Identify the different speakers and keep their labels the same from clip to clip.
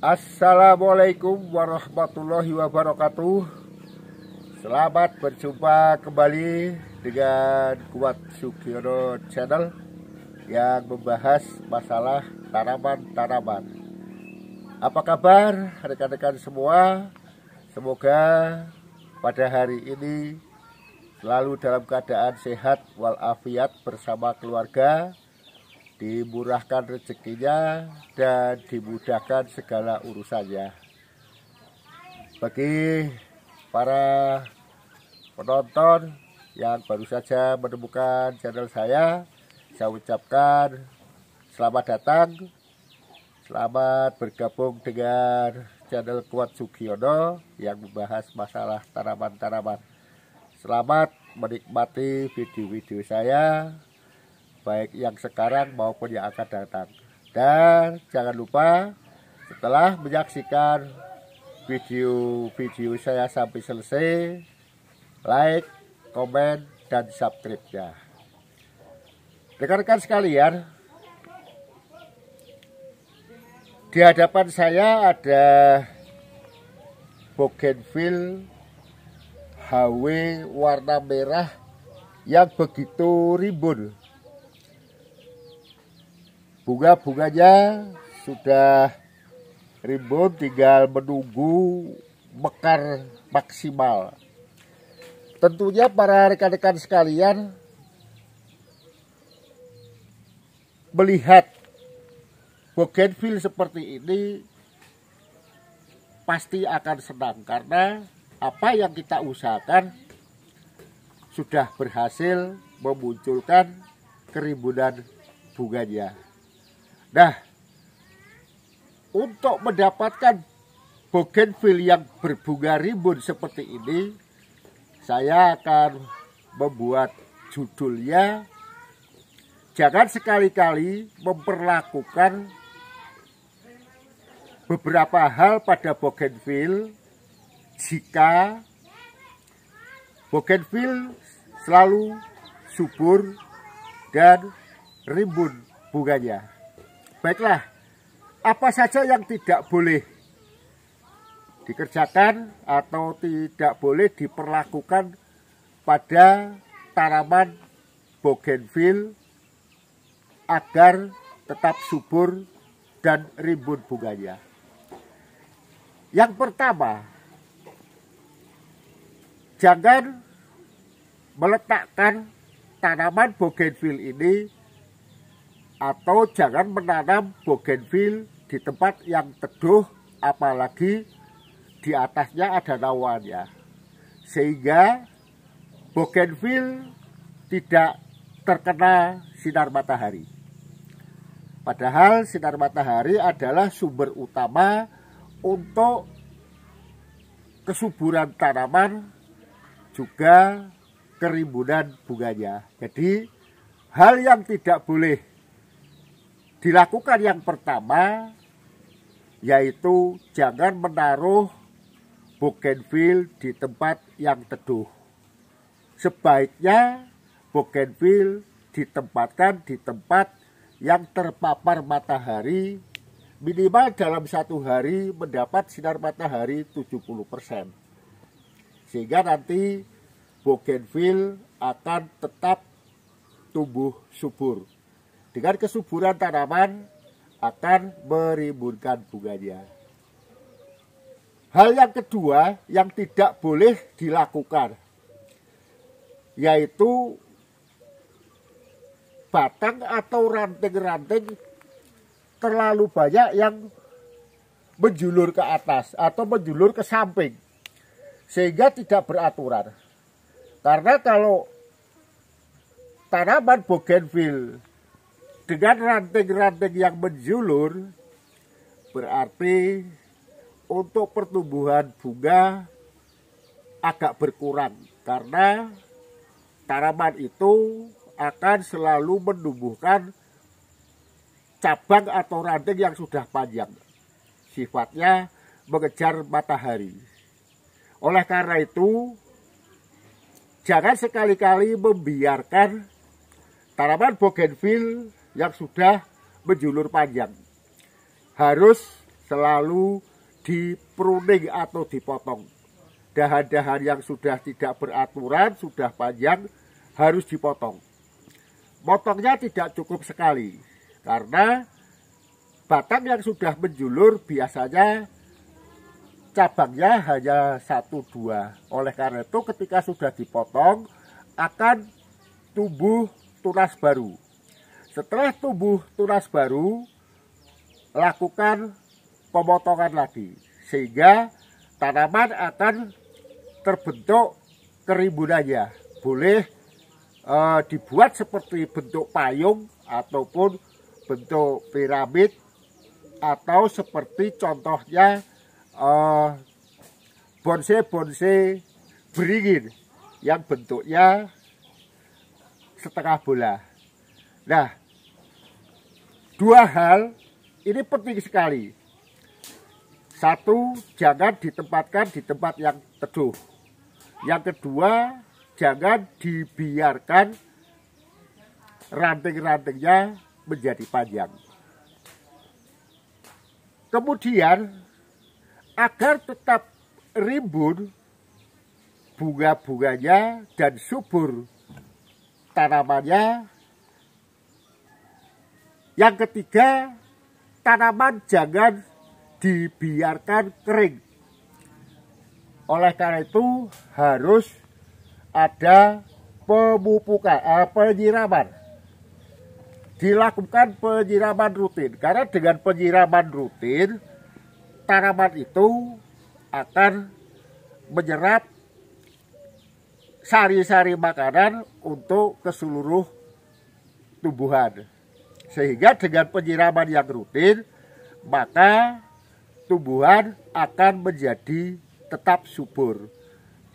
Speaker 1: Assalamualaikum warahmatullahi wabarakatuh. Selamat berjumpa kembali dengan Kuat Sugiono Channel yang membahas masalah tanaman-tanaman. Apa kabar rekan-rekan semua? Semoga pada hari ini selalu dalam keadaan sehat walafiat bersama keluarga, dimurahkan rezekinya dan dimudahkan segala urusannya. Bagi para penonton yang baru saja menemukan channel saya ucapkan selamat datang, selamat bergabung dengan channel Kuat Sugiono yang membahas masalah tanaman-tanaman. Selamat menikmati video-video saya, baik yang sekarang maupun yang akan datang. Dan jangan lupa setelah menyaksikan video-video saya sampai selesai, like, komen, dan subscribe-nya. Rekan-rekan sekalian, di hadapan saya ada bougainville HW warna merah yang begitu rimbun. Bunga-bunganya sudah rimbun, tinggal menunggu mekar maksimal. Tentunya para rekan-rekan sekalian melihat bougainville seperti ini pasti akan senang, karena apa yang kita usahakan sudah berhasil memunculkan kerimbunan bunganya. Nah, untuk mendapatkan bougainville yang berbunga rimbun seperti ini, saya akan membuat judulnya, jangan sekali-kali memperlakukan beberapa hal pada bougainville jika bougainville selalu subur dan rimbun bunganya. Baiklah, apa saja yang tidak boleh dikerjakan atau tidak boleh diperlakukan pada tanaman bougainville agar tetap subur dan rimbun bunganya? Yang pertama, jangan meletakkan tanaman bougainville ini atau jangan menanam bougainville di tempat yang teduh, apalagi di atasnya ada nawannya, sehingga bougainville tidak terkena sinar matahari. Padahal sinar matahari adalah sumber utama untuk kesuburan tanaman juga kerimbunan bunganya. Jadi hal yang tidak boleh dilakukan yang pertama yaitu jangan menaruh bougainville di tempat yang teduh. Sebaiknya bougainville ditempatkan di tempat yang terpapar matahari, minimal dalam satu hari mendapat sinar matahari 70%. Sehingga nanti bougainville akan tetap tumbuh subur. Dengan kesuburan tanaman akan merimbunkan bunganya. Hal yang kedua yang tidak boleh dilakukan yaitu batang atau ranting-ranting terlalu banyak yang menjulur ke atas atau menjulur ke samping sehingga tidak beraturan. Karena kalau tanaman bougainville dengan ranting-ranting yang menjulur, berarti untuk pertumbuhan bunga agak berkurang, karena tanaman itu akan selalu menumbuhkan cabang atau ranting yang sudah panjang, sifatnya mengejar matahari. Oleh karena itu, jangan sekali-kali membiarkan tanaman bougainville yang sudah menjulur panjang. Harus selalu dipruning atau dipotong. Dahan-dahan yang sudah tidak beraturan, sudah panjang, harus dipotong. Motongnya tidak cukup sekali, karena batang yang sudah menjulur biasanya cabangnya hanya 1-2. Oleh karena itu ketika sudah dipotong akan tumbuh tunas baru. Setelah tumbuh tunas baru, lakukan pemotongan lagi, sehingga tanaman akan terbentuk kerimbunannya. Boleh dibuat seperti bentuk payung ataupun bentuk piramid, atau seperti contohnya bonsai beringin yang bentuknya setengah bola. Nah, dua hal ini penting sekali. Satu, jangan ditempatkan di tempat yang teduh. Yang kedua, jangan dibiarkan ranting-rantingnya menjadi panjang. Kemudian, agar tetap rimbun bunga-bunganya dan subur tanamannya, yang ketiga, tanaman jangan dibiarkan kering. Oleh karena itu harus ada pemupukan, penyiraman. Dilakukan penyiraman rutin, karena dengan penyiraman rutin tanaman itu akan menyerap sari-sari makanan untuk ke seluruh tumbuhan. Sehingga dengan penyiraman yang rutin, maka tumbuhan akan menjadi tetap subur.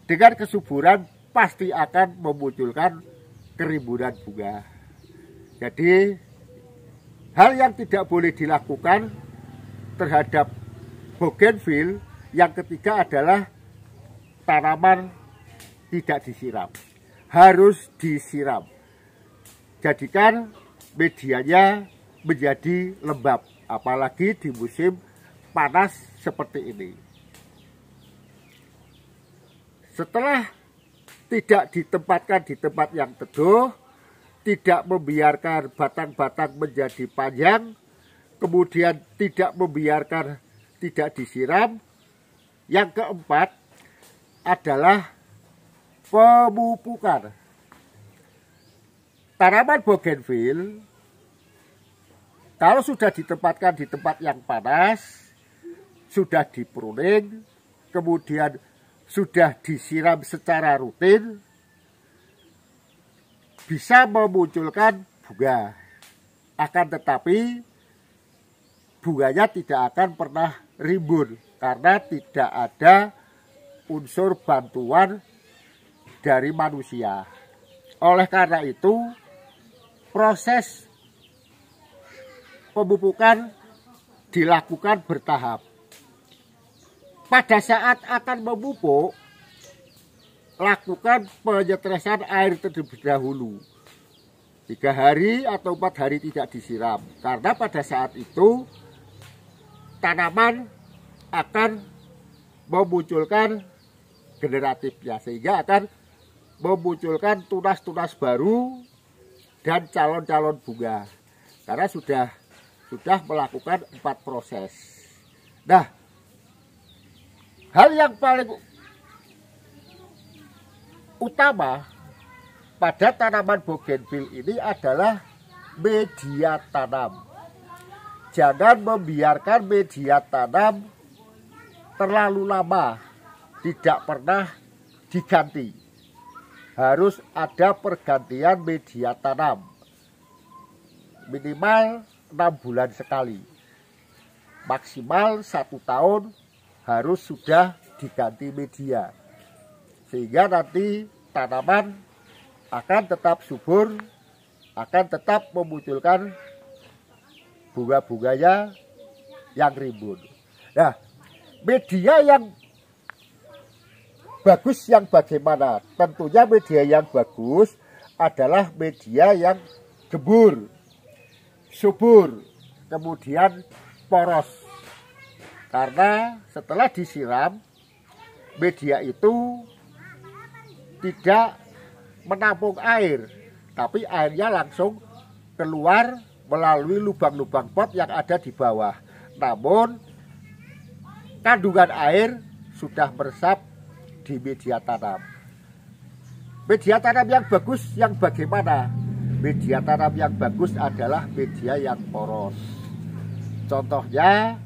Speaker 1: Dengan kesuburan pasti akan memunculkan kerimbunan bunga. Jadi hal yang tidak boleh dilakukan terhadap bougainville yang ketiga adalah tanaman tidak disiram. Harus disiram. Jadikan medianya menjadi lembab, apalagi di musim panas seperti ini. Setelah tidak ditempatkan di tempat yang teduh, tidak membiarkan batang-batang menjadi panjang, kemudian tidak membiarkan tidak disiram, yang keempat adalah pemupukan. Tanaman bougainville kalau sudah ditempatkan di tempat yang panas, sudah dipruning, kemudian sudah disiram secara rutin, bisa memunculkan bunga. Akan tetapi bunganya tidak akan pernah rimbun karena tidak ada unsur bantuan dari manusia. Oleh karena itu, proses pemupukan dilakukan bertahap. Pada saat akan memupuk, lakukan penyeteresan air terlebih dahulu. 3 hari atau 4 hari tidak disiram. Karena pada saat itu tanaman akan memunculkan generatifnya, sehingga akan memunculkan tunas-tunas baru dan calon-calon bunga. Karena sudah melakukan 4 proses. Nah, hal yang paling utama pada tanaman bougainville ini adalah media tanam. Jangan membiarkan media tanam terlalu lama, tidak pernah diganti. Harus ada pergantian media tanam. Minimal 6 bulan sekali. Maksimal 1 tahun harus sudah diganti media. Sehingga nanti tanaman akan tetap subur, akan tetap memunculkan bunga-bunganya yang rimbun. Nah, media yang bagus yang bagaimana? Tentunya media yang bagus adalah media yang gembur, subur, kemudian poros. Karena setelah disiram, media itu tidak menampung air, tapi airnya langsung keluar melalui lubang-lubang pot yang ada di bawah. Namun kandungan air sudah meresap di media tanam. Media tanam yang bagus yang bagaimana? Media tanam yang bagus adalah media yang poros. Contohnya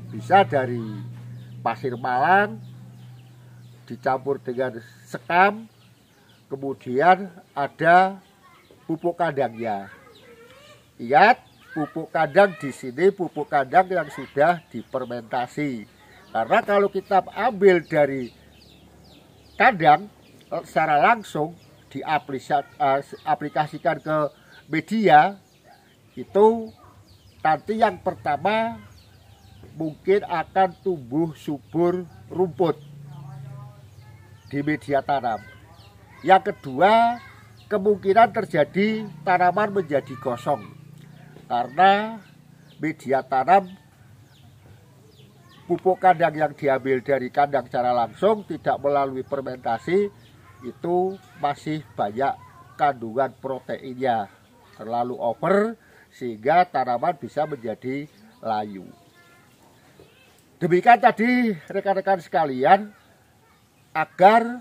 Speaker 1: bisa dari pasir malang dicampur dengan sekam, kemudian ada pupuk kandangnya. Ingat, pupuk kandang di sini pupuk kandang yang sudah difermentasi. Karena kalau kita ambil dari kandang secara langsung diaplikasikan ke media, itu nanti yang pertama mungkin akan tumbuh subur rumput di media tanam. Yang kedua, kemungkinan terjadi tanaman menjadi gosong karena media tanam pupuk kandang yang diambil dari kandang secara langsung tidak melalui fermentasi itu masih banyak kandungan proteinnya, terlalu over sehingga tanaman bisa menjadi layu. Demikian tadi rekan-rekan sekalian, agar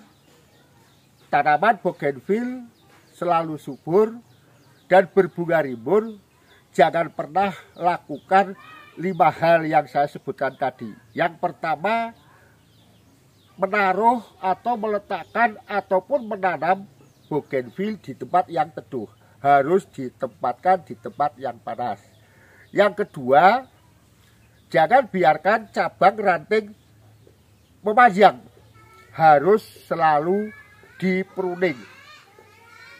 Speaker 1: tanaman bougainville selalu subur dan berbunga rimbun, jangan pernah lakukan 5 hal yang saya sebutkan tadi. Yang pertama, menaruh atau meletakkan ataupun menanam bougainville di tempat yang teduh. Harus ditempatkan di tempat yang panas. Yang kedua, jangan biarkan cabang ranting memanjang. Harus selalu dipruning.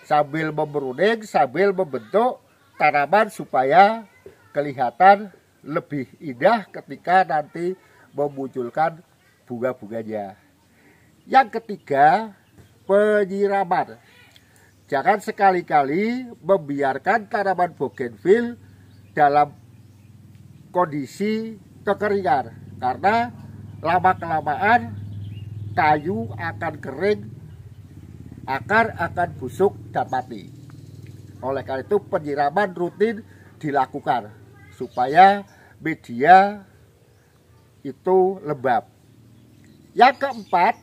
Speaker 1: Sambil memruning, sambil membentuk tanaman supaya kelihatan lebih indah ketika nanti memunculkan bunga-bunganya. Yang ketiga, penyiraman. Jangan sekali-kali membiarkan tanaman bougainville dalam kondisi kekeringan, karena lama-kelamaan kayu akan kering, akar akan busuk dan mati. Oleh karena itu penyiraman rutin dilakukan supaya media itu lembab. Yang keempat,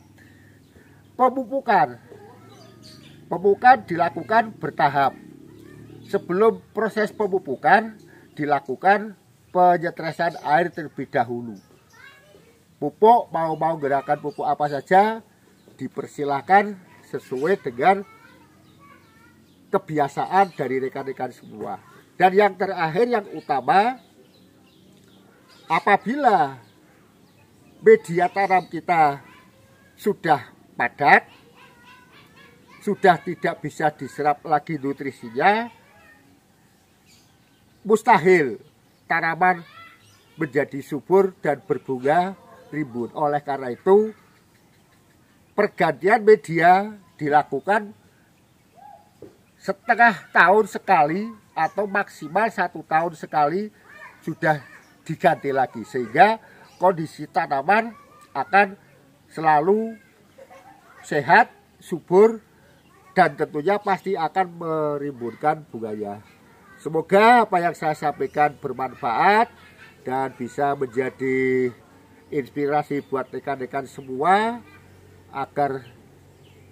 Speaker 1: pemupukan. Pemupukan dilakukan bertahap. Sebelum proses pemupukan dilakukan penyetresan air terlebih dahulu. Pupuk mau gerakan pupuk apa saja dipersilahkan sesuai dengan kebiasaan dari rekan-rekan semua. Dan yang terakhir yang utama, apabila media tanam kita sudah padat, sudah tidak bisa diserap lagi nutrisinya, mustahil tanaman menjadi subur dan berbunga rimbun. Oleh karena itu, pergantian media dilakukan setengah tahun sekali atau maksimal 1 tahun sekali sudah diganti lagi, sehingga kondisi tanaman akan selalu sehat, subur, dan tentunya pasti akan merimbunkan bunganya. Semoga apa yang saya sampaikan bermanfaat dan bisa menjadi inspirasi buat rekan-rekan semua agar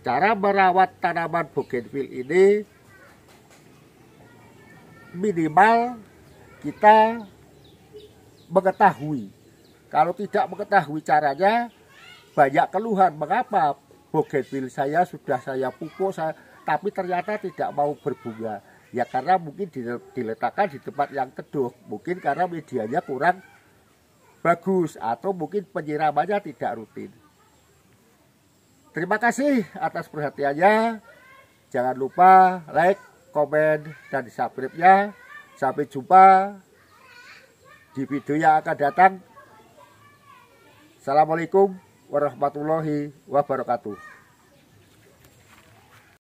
Speaker 1: cara merawat tanaman bougainville ini minimal kita mengetahui. Kalau tidak mengetahui caranya, banyak keluhan. Mengapa bougainville saya sudah saya pupuk, tapi ternyata tidak mau berbunga? Ya karena mungkin diletakkan di tempat yang teduh. Mungkin karena medianya kurang bagus atau mungkin penyiramannya tidak rutin. Terima kasih atas perhatiannya. Jangan lupa like, komen, dan subscribe-nya. Sampai jumpa di video yang akan datang. Assalamualaikum warahmatullahi wabarakatuh.